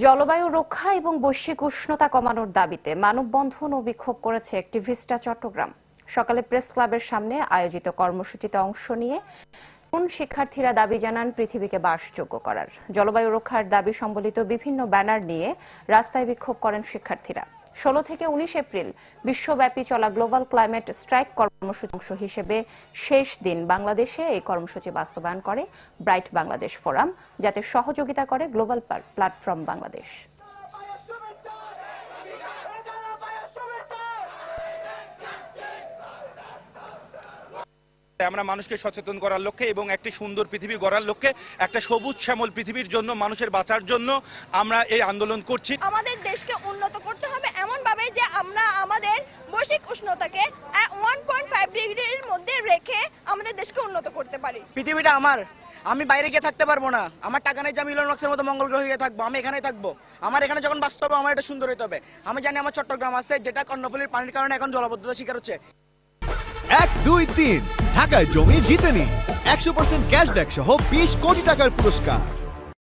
জলবায়ু রক্ষা এবং বৈশ্বিক উষ্ণতা কমানোর দাবিতে মানববন্ধন ও বিক্ষোভ করেছে অ্যাক্টিভিস্টরা চট্টগ্রাম। সকালে প্রেস ক্লাবের সামনে আয়োজিত কর্মসূচিতে অংশ নিয়ে শিক্ষার্থীরা দাবি জানান পৃথিবীকে বাসযোগ্য করার। জলবায়ু রক্ষার দাবি সম্বলিত বিভিন্ন ব্যানার নিয়ে রাস্তায় বিক্ষোভ করেন শিক্ষার্থীরা। 16 থেকে 19 এপ্রিল বিশ্বব্যাপী চলা গ্লোবাল ক্লাইমেট স্ট্রাইক কর্মসূচির অংশ হিসেবে শেষ দিন বাংলাদেশে এই কর্মসূচি বাস্তবায়ন করে ব্রাইট বাংলাদেশ ফোরাম, যাতে সহযোগিতা করে গ্লোবাল প্ল্যাটফর্ম বাংলাদেশ। আমরা মানুষকে সচেতন করার লক্ষ্যে এবং একটি সুন্দর পৃথিবী গড়ার লক্ষ্যে, একটা সবুজ শ্যামল পৃথিবীর জন্য, মানুষের বাঁচার জন্য আমরা এই আন্দোলন করছি। আমাদের দেশকে উন্নত করতে হবে এমন ভাবে যে আমরা আমাদের বৈশ্বিক উষ্ণতাকে 1.5 ডিগ্রির মধ্যে রেখে আমাদের দেশকে উন্নত করতে পারি। পৃথিবীটা আমার, আমি বাইরে গিয়ে থাকতে পারবো না। আমার টাকা নেই যে আমি ইলন মাস্কের মতো মঙ্গল গ্রহে গিয়ে থাকবো। আমি এখানেই থাকবো। আমার এখানে যখন বাঁচতে হবে, আমার এটা সুন্দর হতে হবে। আমি জানি আমার চট্টগ্রাম আছে, যেটা কর্ণফুলীর পানির কারণে এখন জলাবদ্ধতা শিকার হচ্ছে। 1, 2, 3 ঢাকায় জমি জিতে নিন 100% ক্যাশব্যাক সহ 20 কোটি টাকার পুরস্কার।